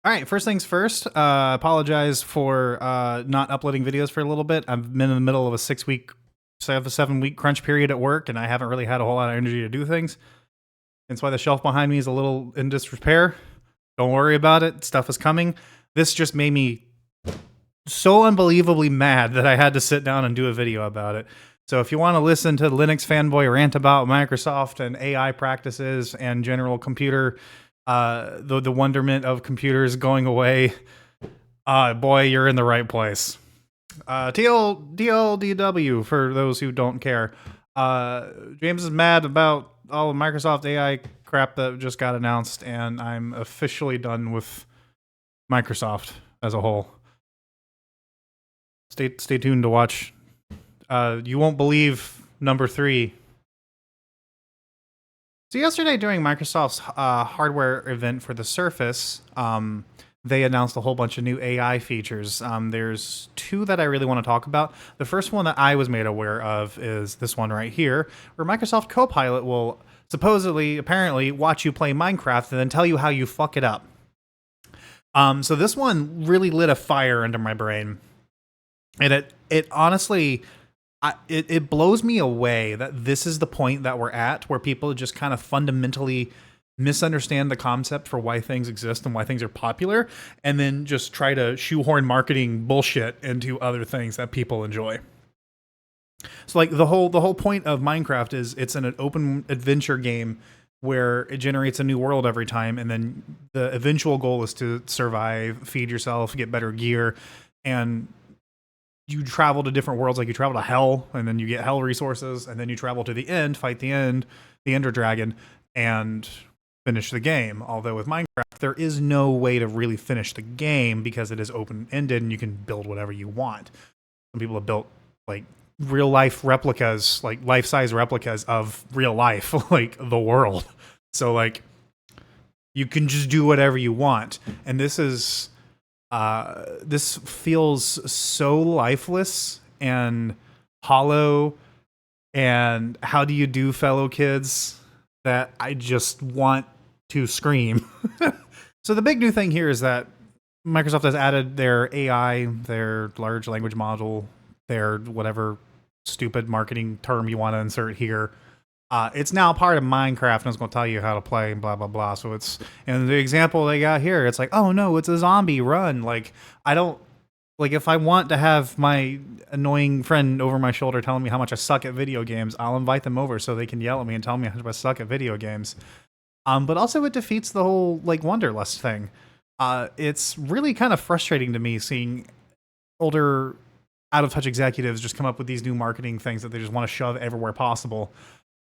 All right, first things first. Apologize for not uploading videos for a little bit. I've been in the middle of a 7-week crunch period at work, and I haven't really had a whole lot of energy to do things. That's why the shelf behind me is a little in disrepair. Don't worry about it. Stuff is coming. This just made me so unbelievably mad that I had to sit down and do a video about it. So if you want to listen to Linux fanboy rant about Microsoft and AI practices and general computer, the wonderment of computers going away, boy, you're in the right place. TLDW for those who don't care. James is mad about all the Microsoft AI crap that just got announced, and I'm officially done with Microsoft as a whole. Stay tuned to watch. You won't believe number 3. So yesterday during Microsoft's hardware event for the Surface, they announced a whole bunch of new AI features. There's 2 that I really want to talk about. The first one that I was made aware of is this one right here, where Microsoft Copilot will apparently watch you play Minecraft and then tell you how you fuck it up. So this one really lit a fire under my brain. And it honestly, it blows me away that this is the point that we're at, where people just kind of fundamentally misunderstand the concept for why things exist and why things are popular, and then just try to shoehorn marketing bullshit into other things that people enjoy. So like the whole point of Minecraft is it's an open adventure game where it generates a new world every time, and then the eventual goal is to survive, feed yourself, get better gear, and you travel to different worlds. Like you travel to hell, and then you get hell resources, and then you travel to the end, fight the Ender Dragon, and finish the game. Although with Minecraft, there is no way to really finish the game because it is open-ended and you can build whatever you want. Some people have built like real life replicas, like life-size replicas of real life, like the world. So like you can just do whatever you want. And this feels so lifeless and hollow, and how do you do, fellow kids, that I just want to scream. So the big new thing here is that Microsoft has added their AI, their large language model, their whatever stupid marketing term you want to insert here. It's now part of Minecraft, and it's going to tell you how to play and blah, blah, blah. So it's, and the example they got here, it's like, oh no, it's a zombie, run. Like, I don't, like if I want to have my annoying friend over my shoulder telling me how much I suck at video games, I'll invite them over so they can yell at me and tell me how much I suck at video games. But also it defeats the whole like wanderlust thing. It's really kind of frustrating to me seeing older out of touch executives just come up with these new marketing things that they just want to shove everywhere possible.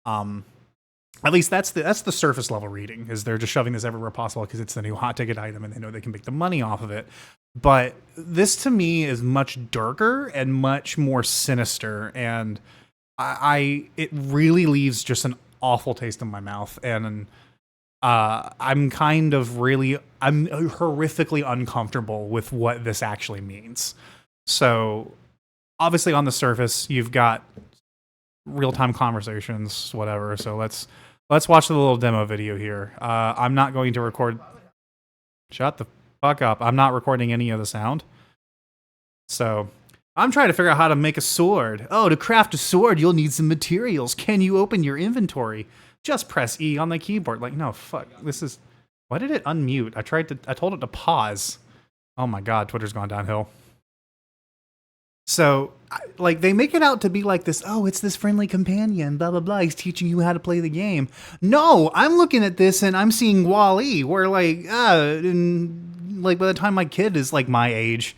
At least that's the surface level reading, is they're just shoving this everywhere possible because it's the new hot ticket item and they know they can make the money off of it. But this to me is much darker and much more sinister, and it really leaves just an awful taste in my mouth. And I'm horrifically uncomfortable with what this actually means. So obviously on the surface, you've got real-time conversations, whatever. So let's watch the little demo video here. I'm not going to record. Shut the fuck up. I'm not recording any of the sound. So I'm trying to figure out how to make a sword. Oh, to craft a sword, you'll need some materials. Can you open your inventory? Just press E on the keyboard. Like, no, fuck. This is, why did it unmute? I told it to pause. Oh my God, Twitter's gone downhill. So, like, they make it out to be like this, oh, it's this friendly companion, blah, blah, blah, he's teaching you how to play the game. No, I'm looking at this and I'm seeing Wall-E, where, like, by the time my kid is, like, my age,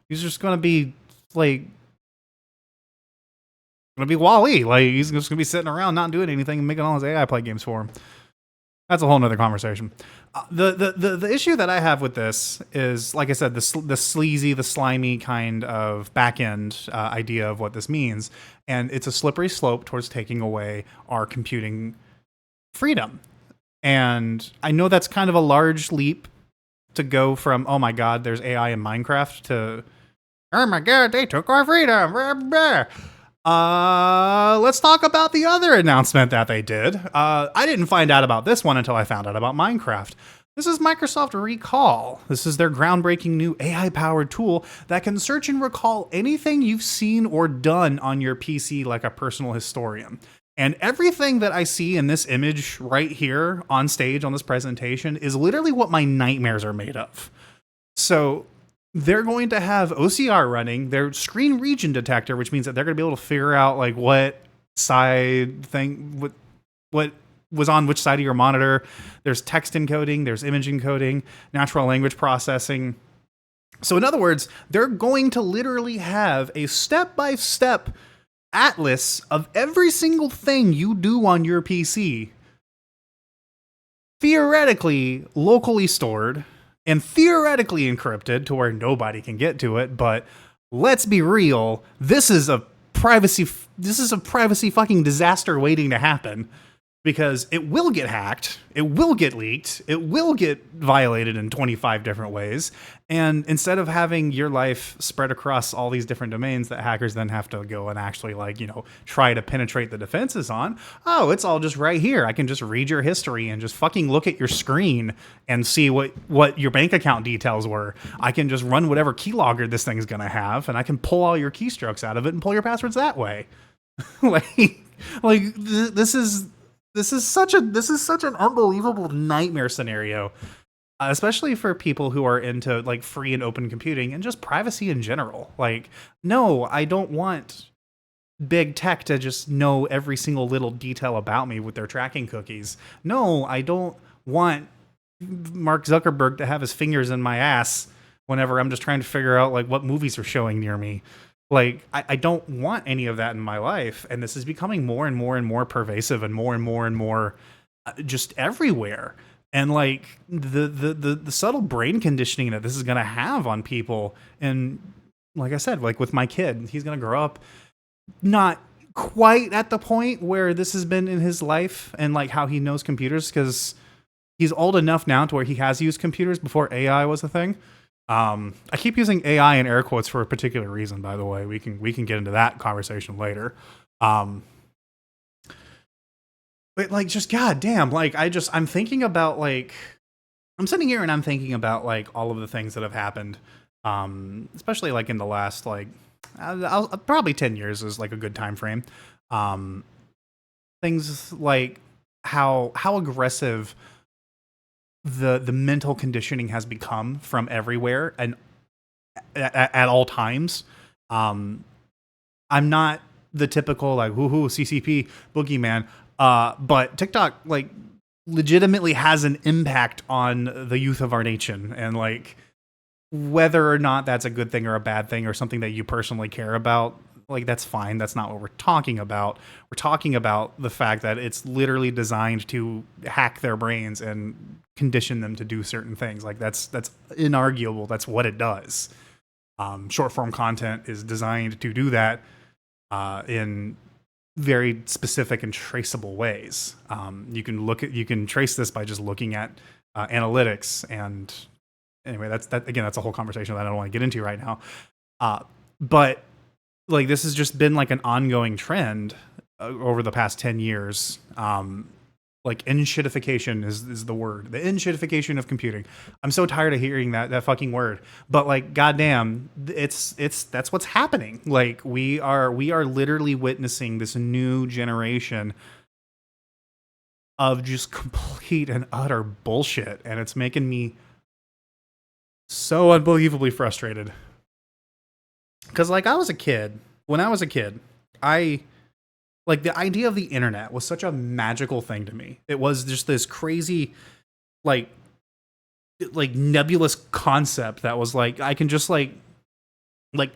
he's just gonna be, like, Wall-E. Like, he's just gonna be sitting around not doing anything and making all his AI play games for him. That's a whole nother conversation. The issue that I have with this is, like I said, the sleazy, the slimy kind of back end idea of what this means, and it's a slippery slope towards taking away our computing freedom. And I know that's kind of a large leap to go from, oh my God, there's AI in Minecraft, to, oh my God, they took our freedom. Let's talk about the other announcement that they did. I didn't find out about this one until I found out about Minecraft. This is Microsoft Recall. This is their groundbreaking new AI-powered tool that can search and recall anything you've seen or done on your PC like a personal historian. And everything that I see in this image right here on stage on this presentation is literally what my nightmares are made of. So they're going to have OCR running, their screen region detector, which means that they're going to be able to figure out like what side thing, what was on which side of your monitor. There's text encoding, there's image encoding, natural language processing. So in other words, they're going to literally have a step-by-step atlas of every single thing you do on your PC, theoretically locally stored and theoretically encrypted to where nobody can get to it. But let's be real, this is a privacy fucking disaster waiting to happen. Because it will get hacked, it will get leaked, it will get violated in 25 different ways. And instead of having your life spread across all these different domains that hackers then have to go and actually try to penetrate the defenses on, oh, it's all just right here. I can just read your history and just fucking look at your screen and see what your bank account details were. I can just run whatever keylogger this thing's gonna have, and I can pull all your keystrokes out of it and pull your passwords that way. This is such an unbelievable nightmare scenario, especially for people who are into like free and open computing and just privacy in general. Like, no, I don't want big tech to just know every single little detail about me with their tracking cookies. No, I don't want Mark Zuckerberg to have his fingers in my ass whenever I'm just trying to figure out like what movies are showing near me. Like, I don't want any of that in my life. And this is becoming more and more and more pervasive and more just everywhere. And like the subtle brain conditioning that this is going to have on people. And like I said, like with my kid, he's going to grow up not quite at the point where this has been in his life and like how he knows computers, because he's old enough now to where he has used computers before AI was a thing. I keep using AI in air quotes for a particular reason, by the way. We can get into that conversation later. But like, just goddamn, like I'm thinking about like, I'm sitting here and I'm thinking about like all of the things that have happened, especially like in the last like, probably 10 years is like a good time frame. Things like how aggressive the mental conditioning has become from everywhere and at all times. I'm not the typical like woohoo CCP boogeyman, but TikTok like legitimately has an impact on the youth of our nation, and like whether or not that's a good thing or a bad thing or something that you personally care about, like that's fine. That's not what we're talking about. We're talking about the fact that it's literally designed to hack their brains and condition them to do certain things. Like that's inarguable. That's what it does. Short form content is designed to do that in very specific and traceable ways. You can trace this by just looking at analytics. And anyway, that's a whole conversation that I don't want to get into right now. But like this has just been like an ongoing trend over the past 10 years. Like in-shitification is the word. The in-shitification of computing. I'm so tired of hearing that fucking word. But like, goddamn, it's that's what's happening. Like we are literally witnessing this new generation of just complete and utter bullshit, and it's making me so unbelievably frustrated. Because like when I was a kid, like the idea of the internet was such a magical thing to me. It was just this crazy, like nebulous concept that was like, I can just like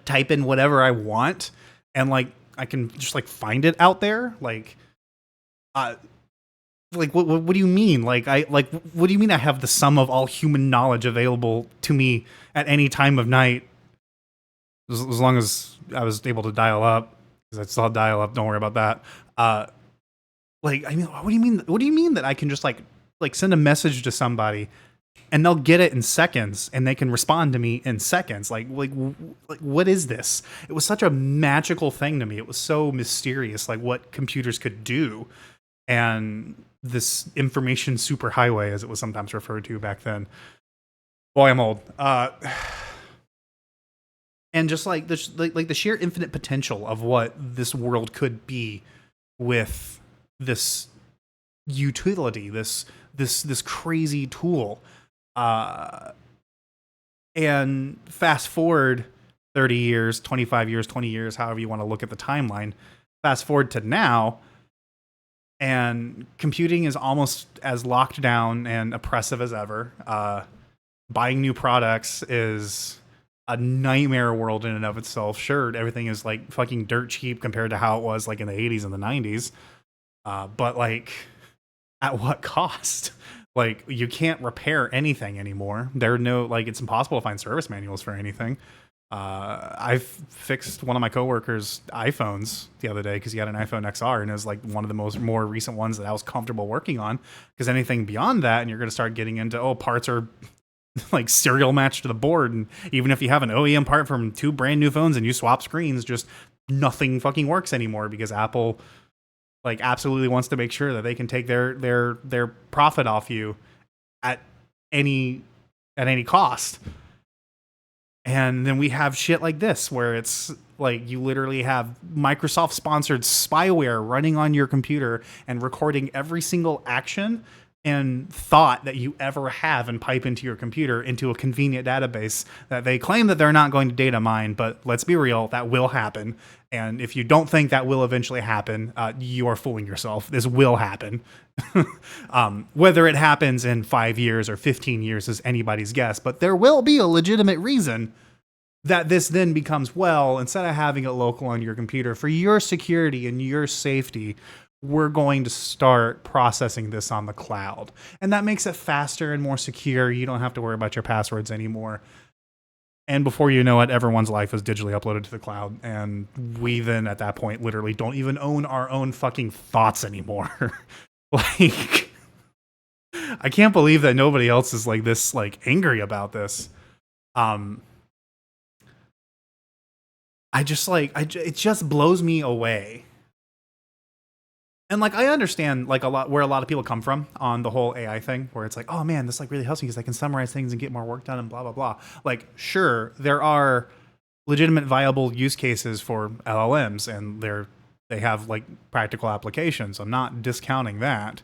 type in whatever I want and like, I can just like find it out there. Like what do you mean? What do you mean I have the sum of all human knowledge available to me at any time of night? As long as I was able to dial up, because I still have dial up. Don't worry about that. I mean, what do you mean? What do you mean that I can just like send a message to somebody and they'll get it in seconds and they can respond to me in seconds? Like what is this? It was such a magical thing to me. It was so mysterious, like what computers could do. And this information superhighway, as it was sometimes referred to back then. Boy, I'm old. And just like the sheer infinite potential of what this world could be with this utility, this crazy tool. And fast forward 30 years, 25 years, 20 years, however you want to look at the timeline. Fast forward to now, and computing is almost as locked down and oppressive as ever. Buying new products is a nightmare world in and of itself. Sure, everything is like fucking dirt cheap compared to how it was like in the 80s and the 90s. But like, at what cost? Like, you can't repair anything anymore. There are no, like, it's impossible to find service manuals for anything. I've fixed one of my coworkers' iPhones the other day because he had an iPhone XR, and it was like one of the more recent ones that I was comfortable working on. Because anything beyond that, and you're going to start getting into, parts are like serial matched to the board, and even if you have an OEM part from 2 brand new phones and you swap screens, just nothing fucking works anymore because Apple like absolutely wants to make sure that they can take their profit off you at any cost. And then we have shit like this where it's like you literally have Microsoft sponsored spyware running on your computer and recording every single action and thought that you ever have and pipe into your computer into a convenient database that they claim that they're not going to data mine, but let's be real, that will happen. And if you don't think that will eventually happen, you are fooling yourself. This will happen. Whether it happens in 5 years or 15 years is anybody's guess, but there will be a legitimate reason that this then becomes, well, instead of having it local on your computer, for your security and your safety, we're going to start processing this on the cloud. And that makes it faster and more secure. You don't have to worry about your passwords anymore. And before you know it, everyone's life is digitally uploaded to the cloud. And we then, at that point, literally don't even own our own fucking thoughts anymore. Like, I can't believe that nobody else is like this, like angry about this. It just blows me away. And like, I understand like where a lot of people come from on the whole AI thing, where it's like, oh man, this like really helps me because I can summarize things and get more work done and blah, blah, blah. Like, sure, there are legitimate viable use cases for LLMs and they have like practical applications. I'm not discounting that.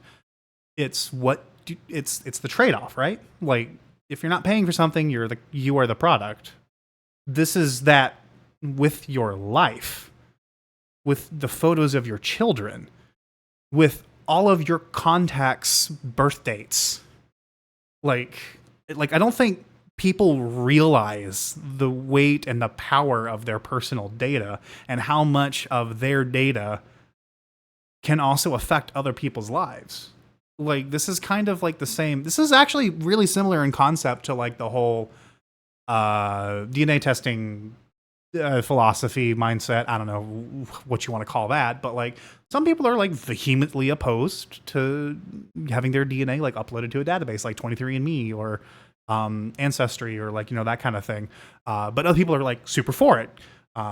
It's the trade-off, right? Like, if you're not paying for something, you are the product. This is that with your life, with the photos of your children, with all of your contacts' birth dates. Like I don't think people realize the weight and the power of their personal data and how much of their data can also affect other people's lives. Like, this is kind of like the same. This is actually really similar in concept to like the whole DNA testing philosophy, mindset. I don't know what you want to call that, but like some people are like vehemently opposed to having their DNA like uploaded to a database like 23andMe or Ancestry or like, that kind of thing. But other people are like super for it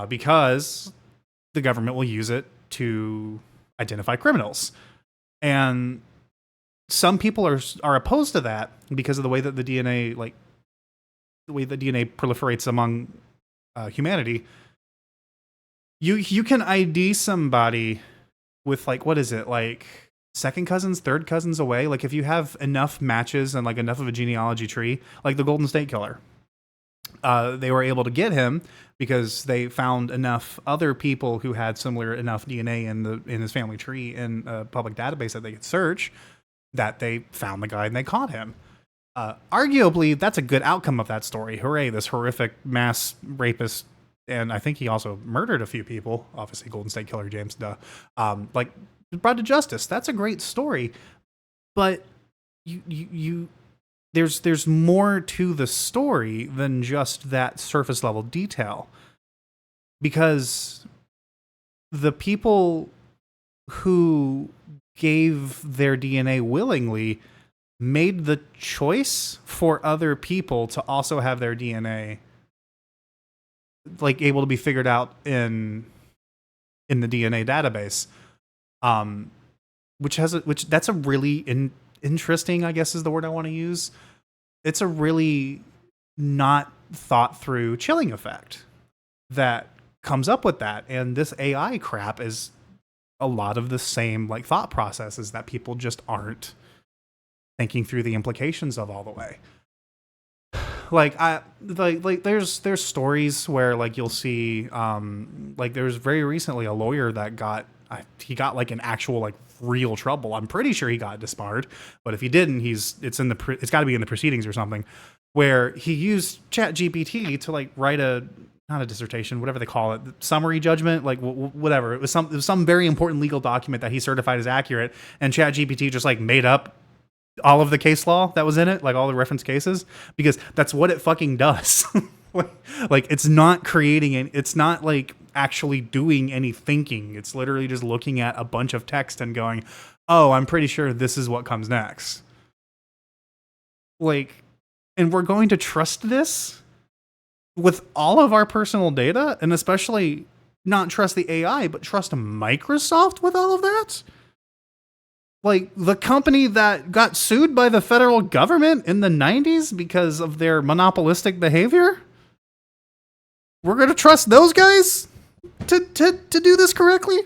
because the government will use it to identify criminals. And some people are opposed to that because of the way that the DNA proliferates among humanity. You can ID somebody with like, what is it, like second cousins, third cousins away. Like, if you have enough matches and like enough of a genealogy tree, like the Golden State Killer, they were able to get him because they found enough other people who had similar enough DNA in his family tree in a public database that they could search, that they found the guy and they caught him. Arguably, that's a good outcome of that story. Hooray, this horrific mass rapist, and I think he also murdered a few people, obviously Golden State Killer James, like, brought to justice. That's a great story. But there's more to the story than just that surface level detail. Because the people who gave their DNA willingly made the choice for other people to also have their DNA like able to be figured out in the DNA database. which that's a really interesting, I guess is the word I want to use. It's a really not thought through chilling effect that comes up with that. And this AI crap is a lot of the same like thought processes that people just aren't thinking through the implications of all the way. Like there's stories where like you'll see like there was very recently a lawyer that he got like an actual like real trouble. I'm pretty sure he got disbarred, but if he didn't, it's got to be in the proceedings or something, where he used ChatGPT to like write not a dissertation, whatever they call it, summary judgment, like whatever. It was some very important legal document that he certified as accurate, and ChatGPT just like made up all of the case law that was in it, like all the reference cases, because that's what it fucking does. Like it's not it's not like actually doing any thinking. It's literally just looking at a bunch of text and going, oh, I'm pretty sure this is what comes next. Like, and we're going to trust this with all of our personal data, and especially not trust the AI, but trust Microsoft with all of that? Like the company that got sued by the federal government in the 90s because of their monopolistic behavior? We're going to trust those guys to do this correctly?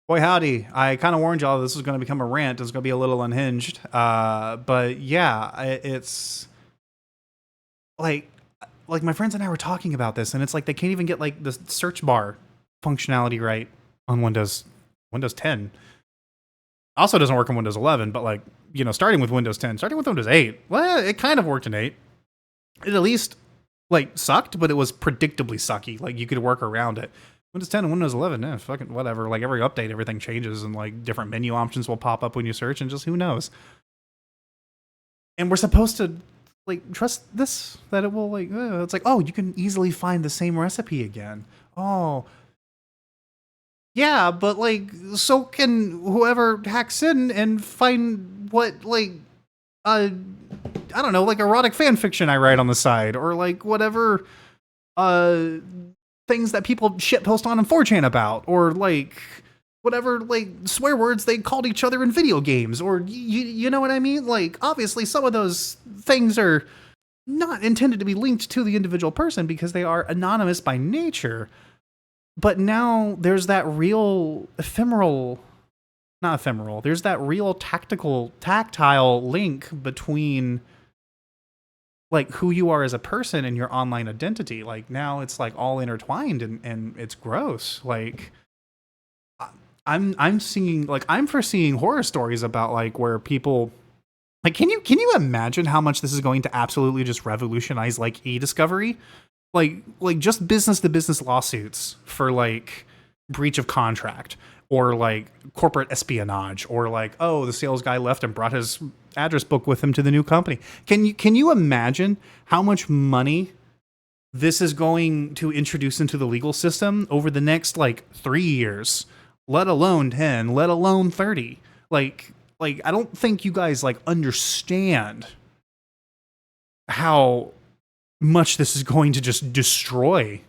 Boy, howdy. I kind of warned y'all this was going to become a rant. It's going to be a little unhinged. But yeah, it's like my friends and I were talking about this, and it's like they can't even get like the search bar functionality right on Windows 10. Also doesn't work on Windows 11, but like, you know, starting with Windows 8, well, it kind of worked in 8. It at least like sucked, but it was predictably sucky. Like you could work around it. Windows 10 and Windows 11, fucking whatever. Like every update, everything changes, and like different menu options will pop up when you search, and just who knows. And we're supposed to like trust this, that it will like, it's like, oh, you can easily find the same recipe again. Oh, yeah, but like, so can whoever hacks in and find what like, I don't know, like erotic fan fiction I write on the side, or like whatever, things that people shitpost on 4chan about, or like whatever like swear words they called each other in video games, or you know what I mean? Like obviously some of those things are not intended to be linked to the individual person because they are anonymous by nature. But now there's that real there's that real tactile link between like who you are as a person and your online identity. Like now it's like all intertwined, and it's gross. Like I'm foreseeing horror stories about like where people like, can you imagine how much this is going to absolutely just revolutionize like e-discovery? Like just business to business lawsuits for like breach of contract, or like corporate espionage, or like, oh, the sales guy left and brought his address book with him to the new company. Can you imagine how much money this is going to introduce into the legal system over the next like 3 years, let alone 10, let alone 30? Like I don't think you guys like understand how much this is going to just destroy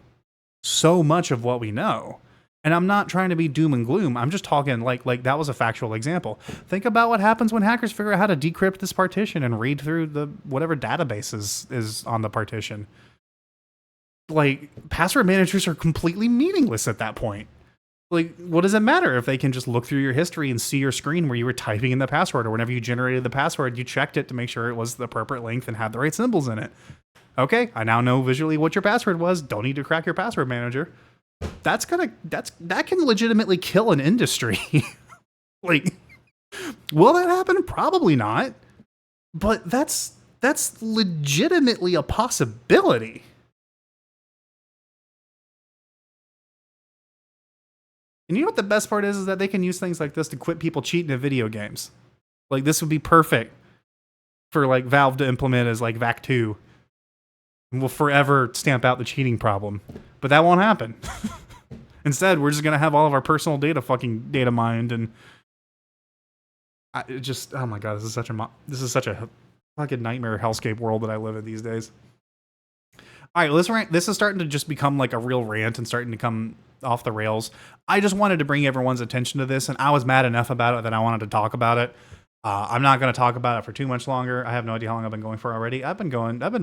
so much of what we know. And I'm not trying to be doom and gloom. I'm just talking like that was a factual example. Think about what happens when hackers figure out how to decrypt this partition and read through the whatever database is on the partition. Like password managers are completely meaningless at that point. Like, what does it matter if they can just look through your history and see your screen where you were typing in the password, or whenever you generated the password, you checked it to make sure it was the appropriate length and had the right symbols in it. Okay, I now know visually what your password was. Don't need to crack your password manager. That can legitimately kill an industry. Like, will that happen? Probably not. But that's legitimately a possibility. And you know what the best part is that they can use things like this to quit people cheating at video games. Like, this would be perfect for like Valve to implement as like VAC 2. And we'll forever stamp out the cheating problem. But that won't happen. Instead, we're just going to have all of our personal data fucking data mined, and oh my god, this is such a fucking nightmare hellscape world that I live in these days. All right, let's rant. This is starting to just become like a real rant and starting to come off the rails. I just wanted to bring everyone's attention to this, and I was mad enough about it that I wanted to talk about it. I'm not going to talk about it for too much longer. I have no idea how long I've been going for already. I've been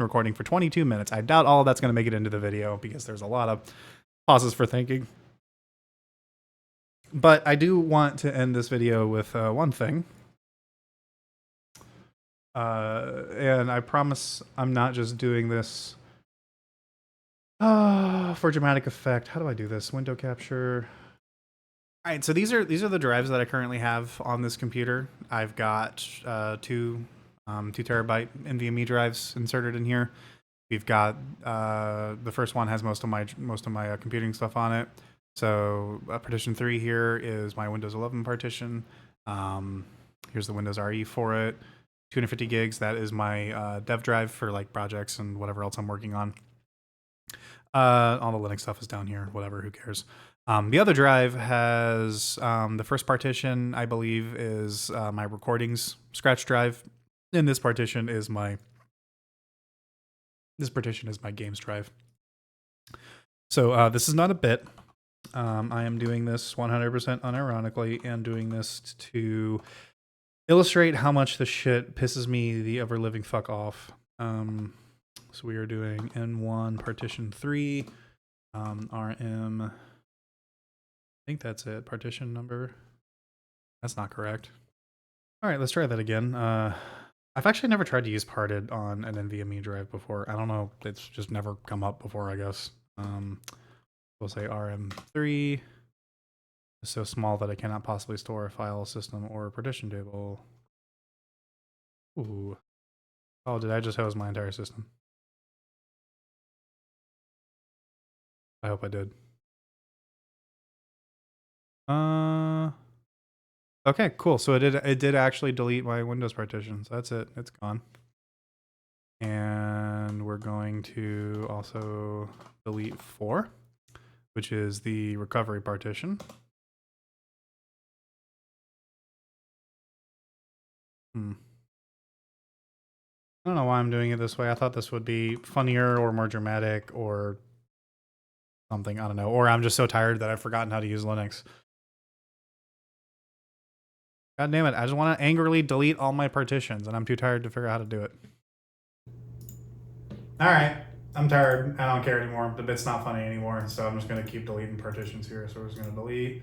recording for 22 minutes. I doubt all of that's going to make it into the video because there's a lot of pauses for thinking. But I do want to end this video with one thing. And I promise I'm not just doing this for dramatic effect. How do I do this? Window capture. All right, so these are the drives that I currently have on this computer. I've got 2 terabyte NVMe drives inserted in here. We've got the first one has most of my computing stuff on it. So partition 3 here is my Windows 11 partition. Here's the Windows RE for it. 250 gigs. That is my dev drive for like projects and whatever else I'm working on. All the Linux stuff is down here. Whatever, who cares? The other drive has the first partition, I believe, is my recordings scratch drive, and this partition is my games drive. So this is not a bit. I am doing this 100% unironically, and doing this to illustrate how much the shit pisses me the ever living fuck off. So we are doing N1 partition 3, RM. I think that's it. Partition number. That's not correct. All right, let's try that again. I've actually never tried to use parted on an NVMe drive before. I don't know. It's just never come up before, I guess. We'll say RM3. It's so small that I cannot possibly store a file system or a partition table. Ooh. Oh, did I just hose my entire system? I hope I did. Okay, cool. So it did actually delete my Windows partitions. That's it. It's gone. And we're going to also delete 4, which is the recovery partition. I don't know why I'm doing it this way. I thought this would be funnier or more dramatic or something. I don't know. Or I'm just so tired that I've forgotten how to use Linux. God damn it. I just want to angrily delete all my partitions, and I'm too tired to figure out how to do it. All right. I'm tired. I don't care anymore. The bit's not funny anymore, so I'm just going to keep deleting partitions here. So we're just going to delete.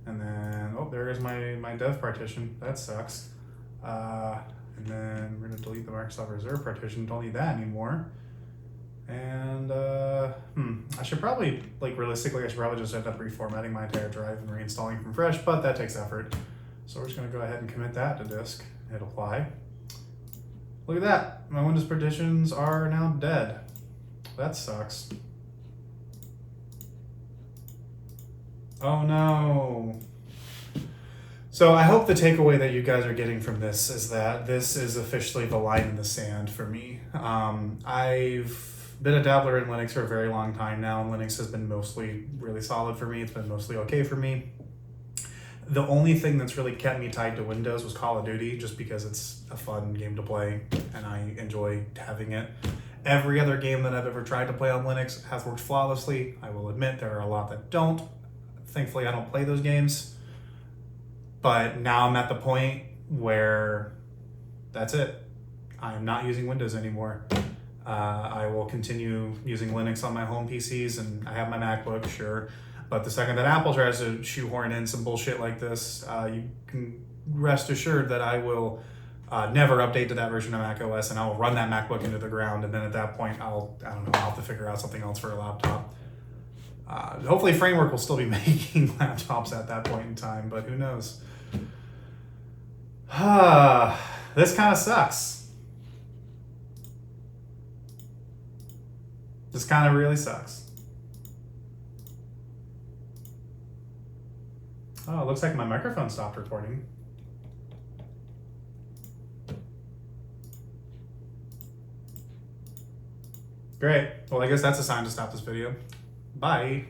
And then, oh, there is my dev partition. That sucks. And then we're going to delete the Microsoft Reserve partition. Don't need that anymore. And I should probably, like, realistically, I should probably just end up reformatting my entire drive and reinstalling from fresh, but that takes effort. So we're just going to go ahead and commit that to disk. Hit apply. Look at that. My Windows partitions are now dead. That sucks. Oh no. So I hope the takeaway that you guys are getting from this is that this is officially the line in the sand for me. I've been a dabbler in Linux for a very long time now, and Linux has been mostly really solid for me. It's been mostly okay for me. The only thing that's really kept me tied to Windows was Call of Duty, just because it's a fun game to play and I enjoy having it. Every other game that I've ever tried to play on Linux has worked flawlessly. I will admit there are a lot that don't. Thankfully, I don't play those games. But now I'm at the point where that's it. I'm not using Windows anymore. I will continue using Linux on my home PCs, and I have my MacBook, sure. But the second that Apple tries to shoehorn in some bullshit like this, you can rest assured that I will never update to that version of Mac OS, and I will run that MacBook into the ground. And then at that point, I'll have to figure out something else for a laptop. Hopefully Framework will still be making laptops at that point in time, but who knows? This kind of sucks. This kind of really sucks. Oh, it looks like my microphone stopped recording. Great. Well, I guess that's a sign to stop this video. Bye.